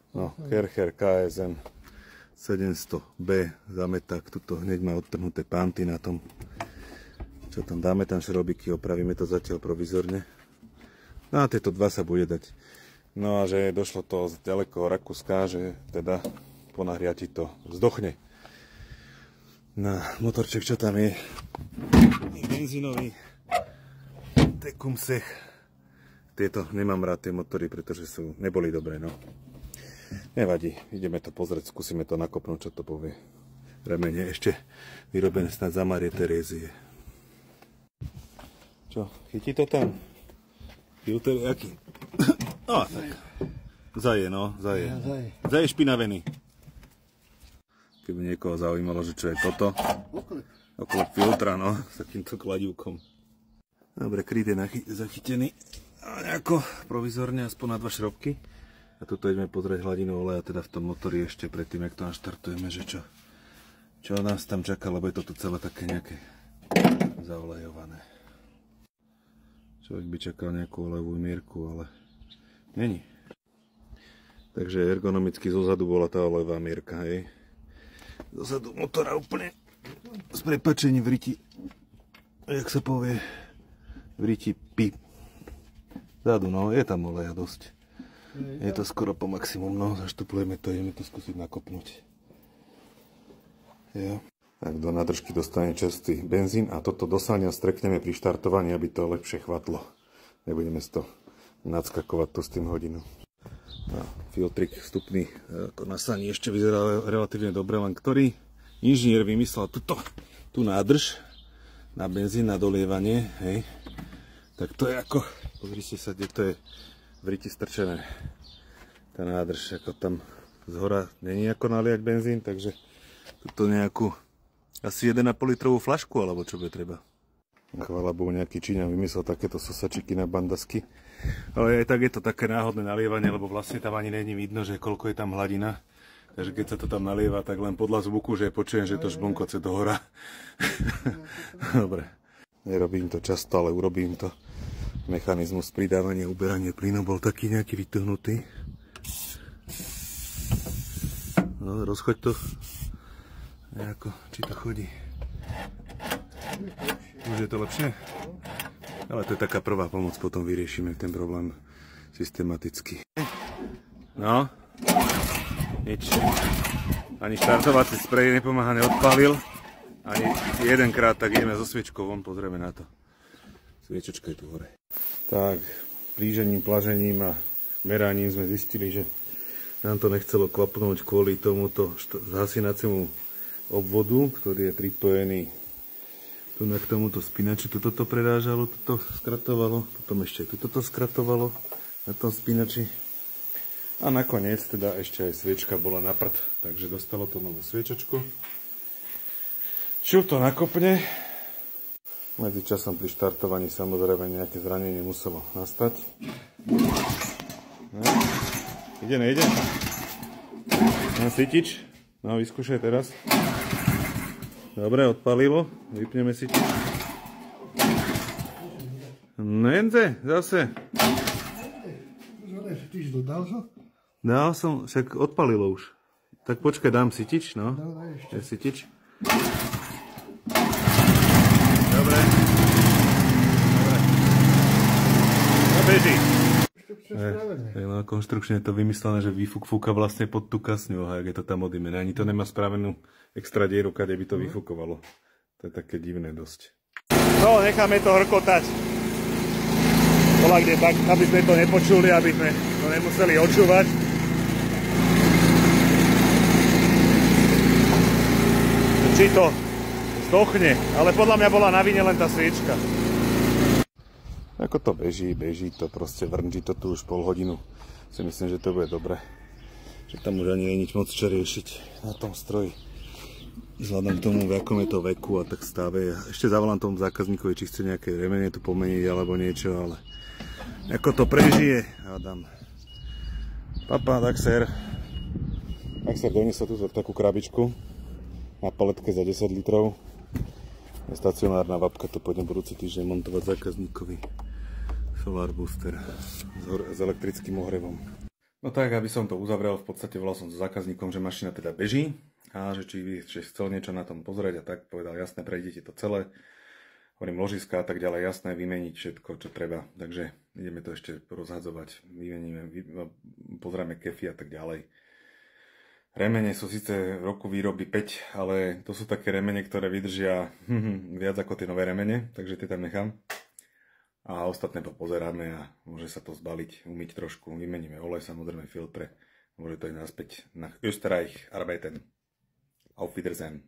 No, Kercher KSM 700B zameták. Tuto hneď má odtrhnuté panty na tom. Čo tam dáme, tam šrobiky, opravíme to zatiaľ provizorne. No a tieto dva sa bude dať. No a že došlo to z ďalekého Rakúska, že teda po nahriati to vzdochne. Na motorček, čo tam je? Benzínový Tecumseh. Tieto nemám rád, tie motory, pretože neboli dobré, no. Nevadí, ideme to pozrieť, skúsime to nakopnúť, čo to povie. Remene ešte vyrobené snad za Marie Terézie. Čo, chytí to tam? Filter je aký? No, tak. Zaje, no, zaje. Zaje špinavený. Keby niekoho zaujímalo, že čo je toto. Oklep filtra, no, s takýmto kladívkom. Dobre, kryt je zachytený. A nejako provizorne, aspoň na 2 šrobky. A tuto ideme pozrieť hladinu oleja, teda v tom motori ešte predtým, jak to naštartujeme, že čo nás tam čaká, lebo je toto celé také nejaké zaolejované. Človek by čakal nejakú olejovú mierku, ale není. Takže ergonomicky zozadu bola tá olejová mierka, hej. Zozadu motora úplne s prepáčením v riti, jak sa povie, v riti pip. Zadu, no, je tam oleja dosť. Je to skoro po maximum, no, zaštuplujeme to, ideme to skúsiť nakopnúť. Jo. Tak do nádržky dostane čerstvý benzín a toto dosáňa strekneme pri štartovaní, aby to lepšie chvatlo. Nebudeme to nadskakovať to s tým hodinu. No, filtrik vstupný ako na sani ešte vyzerá relatívne dobre, len ktorý inžinier vymyslel tú nádrž na benzín, na dolievanie, hej. Tak to je ako, pozrite sa, kde to je v riti strčené. Tá nádrž, ako tam zhora není ako naliať benzín, takže tuto nejakú asi 1,5 litrovú flašku, alebo čo bude treba. Chvála Bohu, nejaký Číňan vymyslel takéto sosačiky na bandasky. Ale aj tak je to také náhodné nalievanie, lebo vlastne tam ani není vidno, že koľko je tam hladina. Takže keď sa to tam nalieva, tak len podľa zvuku, že počujem, že to žblnkoce do hora. Dobre. Nerobím to často, ale urobím to. Mechanizmus pridávania a uberania plynu bol taký nejaký vytuhnutý. No, rozchoď to. Nejako, či to chodí. Už je to lepšie? Ale to je taká prvá pomoc, potom vyriešime ten problém systematicky. No, nič. Ani štartovací sprej nepomáha, neodpálil. Ani jedenkrát, tak ideme so sviečkou von, pozrieme na to. Sviečočka je tu hore. Tak, plížením, plažením a meraním sme zistili, že nám to nechcelo klapnúť kvôli tomuto zhasínacemu obvodu, ktorý je pripojený tu k tomuto spínači. Toto to prerážalo, toto skratovalo, potom ešte toto skratovalo na tom spínači. A nakoniec teda ešte aj sviečka bola na prd, takže dostalo to novú sviečočku. Šil to nakopne. Medzi časom pri štartovaní samozrejme nejaké zranenie muselo nastať. No. Ide, nejde? No, sytič. No, vyskúšaj teraz. Dobre, odpalilo. Vypneme sytič. Nenze, zase. Dal som, však odpalilo už. Tak počkaj, dám sytič, no. Je sytič. Dobre. No, beží. No, konštrukčne je to vymyslené, že fúka vlastne pod tú kasňu, a jak je to tam odímené. Ani to nemá spravenú extra dieru, kde by to vyfúkovalo. To je také divné dosť. No, necháme to hrkotať. Kde tak, aby sme to nepočuli, aby sme to nemuseli očúvať. Či to zdochne, ale podľa mňa bola na vine len tá sviečka. Ako to beží to proste vrnží to tu už pol hodinu. Si myslím, že to bude dobre. Že tam už ani nie je nič moc čo riešiť na tom stroji. Vzhľadom k tomu, v akom je to veku a tak stave. Ešte zavolám tomu zákazníkovi, či chce nejaké remene tu pomeniť alebo niečo, ale ako to prežije, hádam. Papa, Daxer doniesol túto takú krabičku na paletke za 10 litrov. Je stacionárna vapka, to pôjdem budúci týždeň montovať zákazníkovi. Solar booster s elektrickým ohrevom. No tak, aby som to uzavrel, v podstate volal som so zákazníkom, že mašina teda beží a že či by že chcel niečo na tom pozrieť a tak povedal, jasné, prejdete to celé. Hovorím, ložiska a tak ďalej, jasné, vymeniť všetko, čo treba. Takže ideme to ešte rozhadzovať, pozrieme kefy a tak ďalej. Remene sú síce v roku výroby 5, ale to sú také remene, ktoré vydržia viac ako tie nové remene, takže tie tam nechám. A ostatné pozeráme a môže sa to zbaliť, umyť trošku, vymeníme olej, samozrejme filtre. Môže to ísť naspäť na Österreich arbeiten. Auf Wiedersehen.